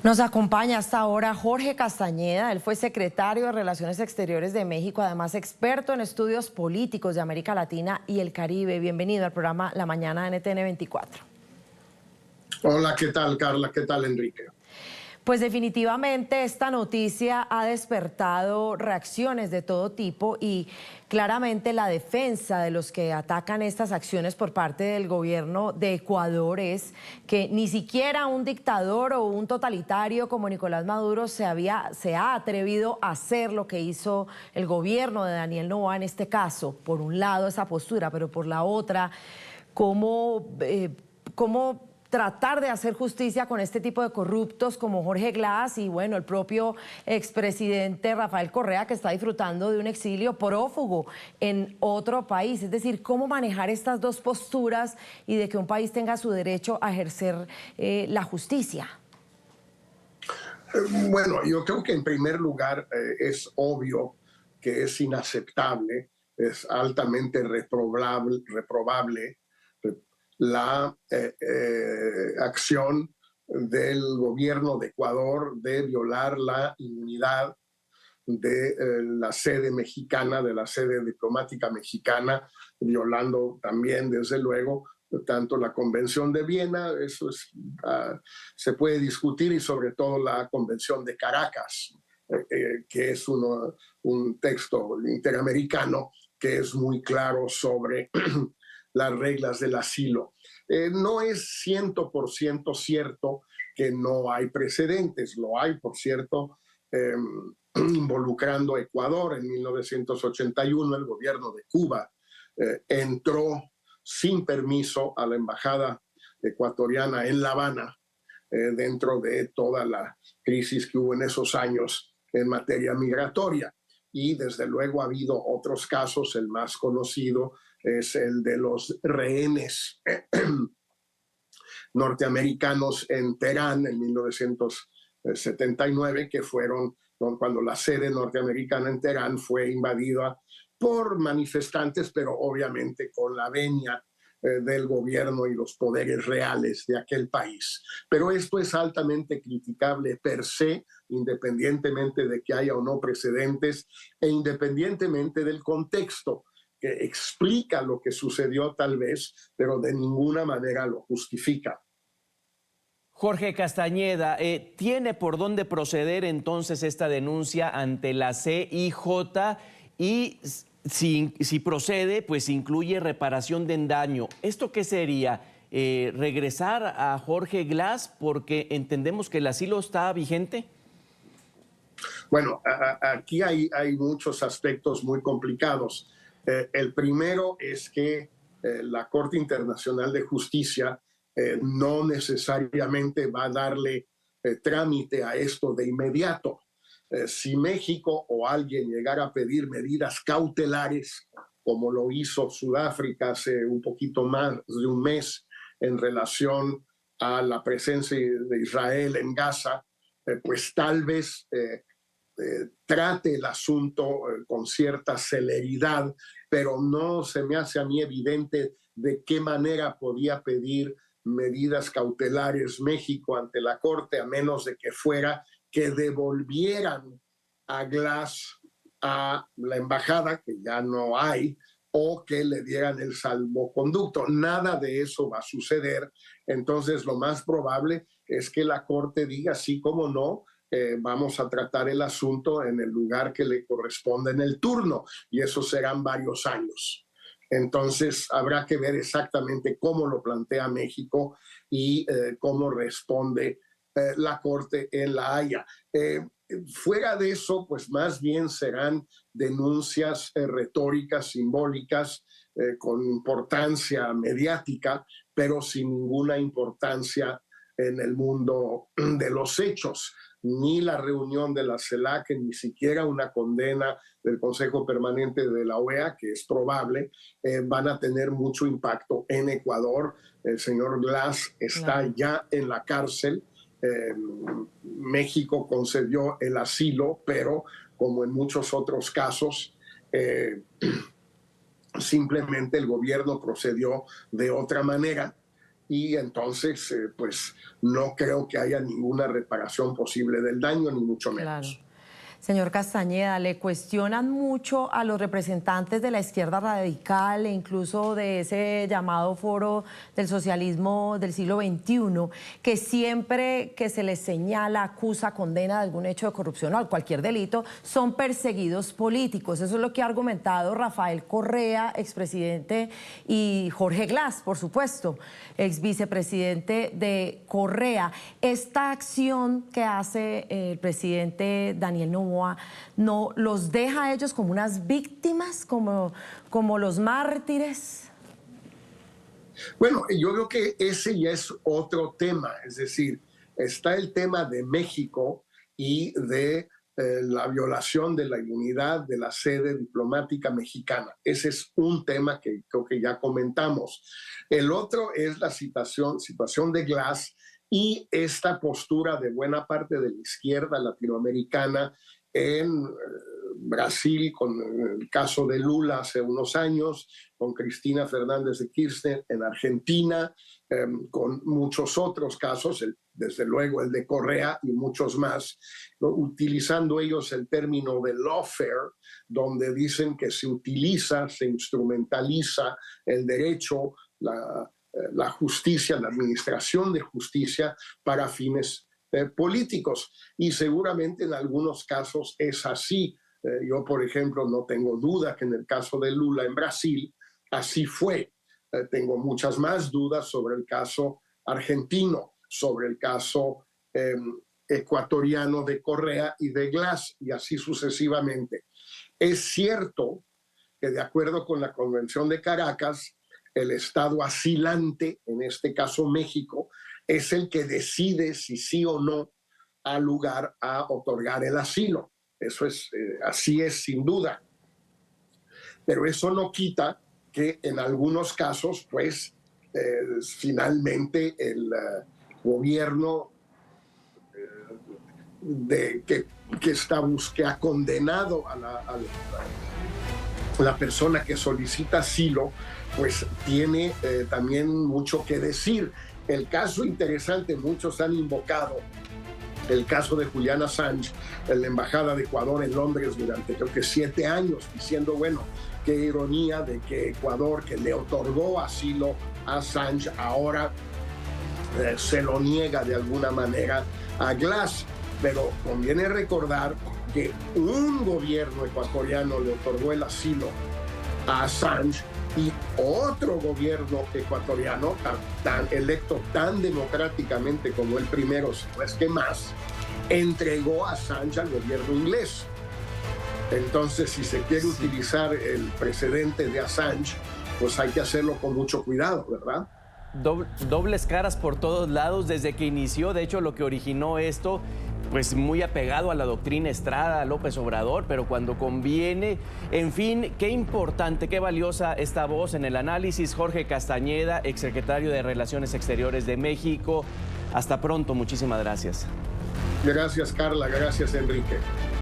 Nos acompaña hasta ahora Jorge Castañeda. Él fue secretario de Relaciones Exteriores de México, además experto en estudios políticos de América Latina y el Caribe. Bienvenido al programa La Mañana de NTN 24. Hola, ¿qué tal, Carla? ¿Qué tal, Enrique? Pues definitivamente esta noticia ha despertado reacciones de todo tipo y claramente la defensa de los que atacan estas acciones por parte del gobierno de Ecuador es que ni siquiera un dictador o un totalitario como Nicolás Maduro se ha atrevido a hacer lo que hizo el gobierno de Daniel Noboa en este caso. Por un lado esa postura, pero por la otra, cómo tratar de hacer justicia con este tipo de corruptos como Jorge Glass y bueno, el propio expresidente Rafael Correa, que está disfrutando de un exilio prófugo en otro país. Es decir, cómo manejar estas dos posturas y de que un país tenga su derecho a ejercer la justicia. Bueno, yo creo que en primer lugar es obvio que es inaceptable, es altamente reprobable la acción del gobierno de Ecuador de violar la inmunidad de la sede mexicana, de la sede diplomática mexicana, violando también, desde luego, tanto la Convención de Viena, eso se puede discutir, y sobre todo la Convención de Caracas, que es un texto interamericano que es muy claro sobre las reglas del asilo. No es 100% cierto que no hay precedentes, lo hay, por cierto, involucrando a Ecuador. En 1981 el gobierno de Cuba entró sin permiso a la embajada ecuatoriana en La Habana, dentro de toda la crisis que hubo en esos años en materia migratoria. Y desde luego ha habido otros casos. El más conocido es el de los rehenes norteamericanos en Teherán en 1979, que fueron cuando la sede norteamericana en Teherán fue invadida por manifestantes, pero obviamente con la venia del gobierno y los poderes reales de aquel país. Pero esto es altamente criticable per se, independientemente de que haya o no precedentes e independientemente del contexto que explica lo que sucedió tal vez, pero de ninguna manera lo justifica. Jorge Castañeda, ¿tiene por dónde proceder entonces esta denuncia ante la CIJ? Y si procede, pues incluye reparación de daño. ¿Esto qué sería? ¿Regresar a Jorge Glass porque entendemos que el asilo está vigente? Bueno, aquí hay muchos aspectos muy complicados. El primero es que la Corte Internacional de Justicia no necesariamente va a darle trámite a esto de inmediato. Si México o alguien llegara a pedir medidas cautelares, como lo hizo Sudáfrica hace un poquito más de un mes en relación a la presencia de Israel en Gaza, pues tal vez trate el asunto con cierta celeridad, pero no se me hace a mí evidente de qué manera podía pedir medidas cautelares México ante la Corte, a menos de que fuera que devolvieran a Glass a la embajada, que ya no hay, o que le dieran el salvoconducto. Nada de eso va a suceder. Entonces, lo más probable es que la Corte diga, sí, como no, vamos a tratar el asunto en el lugar que le corresponde en el turno, y eso serán varios años. Entonces habrá que ver exactamente cómo lo plantea México y cómo responde la Corte en La Haya. Fuera de eso, pues más bien serán denuncias retóricas, simbólicas, con importancia mediática, pero sin ninguna importancia en el mundo de los hechos. Ni la reunión de la CELAC, ni siquiera una condena del Consejo Permanente de la OEA, que es probable, van a tener mucho impacto en Ecuador. El señor Glass está ya en la cárcel. México concedió el asilo, pero como en muchos otros casos, simplemente el gobierno procedió de otra manera. y entonces pues no creo que haya ninguna reparación posible del daño, ni mucho menos. Claro. Señor Castañeda, le cuestionan mucho a los representantes de la izquierda radical e incluso de ese llamado foro del socialismo del siglo XXI, que siempre que se les señala, acusa, condena de algún hecho de corrupción o cualquier delito, son perseguidos políticos. Eso es lo que ha argumentado Rafael Correa, expresidente, y Jorge Glass, por supuesto, ex vicepresidente de Correa. Esta acción que hace el presidente Daniel Noboa no los deja a ellos como unas víctimas, como los mártires. Bueno, yo creo que ese ya es otro tema, es decir, está el tema de México y de la violación de la inmunidad de la sede diplomática mexicana. Ese es un tema que creo que ya comentamos. El otro es la situación de Glass y esta postura de buena parte de la izquierda latinoamericana en Brasil, con el caso de Lula hace unos años, con Cristina Fernández de Kirchner en Argentina, con muchos otros casos, desde luego el de Correa y muchos más, ¿no? Utilizando ellos el término de lawfare, donde dicen que se utiliza, se instrumentaliza el derecho, la justicia, la administración de justicia para fines políticos, y seguramente en algunos casos es así. Yo, por ejemplo, no tengo duda que en el caso de Lula en Brasil así fue. Tengo muchas más dudas sobre el caso argentino, sobre el caso ecuatoriano de Correa y de Glass, y así sucesivamente. Es cierto que de acuerdo con la Convención de Caracas, el Estado asilante, en este caso México, es el que decide si sí o no ha lugar a otorgar el asilo. Eso es, así es sin duda. Pero eso no quita que en algunos casos, pues, finalmente el gobierno que ha condenado a la persona que solicita asilo, pues tiene también mucho que decir. El caso interesante, muchos han invocado el caso de Julian Assange en la Embajada de Ecuador en Londres durante creo que 7 años, diciendo, bueno, qué ironía de que Ecuador, que le otorgó asilo a Assange, ahora se lo niega de alguna manera a Glass. Pero conviene recordar que un gobierno ecuatoriano le otorgó el asilo a Assange y otro gobierno ecuatoriano, electo tan democráticamente como el primero, si no es que más, entregó a Assange al gobierno inglés. Entonces, si se quiere utilizar el precedente de Assange, pues hay que hacerlo con mucho cuidado, ¿verdad? Dobles caras por todos lados desde que inició. De hecho, lo que originó esto, pues muy apegado a la doctrina Estrada, López Obrador, pero cuando conviene. En fin, qué importante, qué valiosa esta voz en el análisis. Jorge Castañeda, exsecretario de Relaciones Exteriores de México. Hasta pronto, muchísimas gracias. Gracias, Carla. Gracias, Enrique.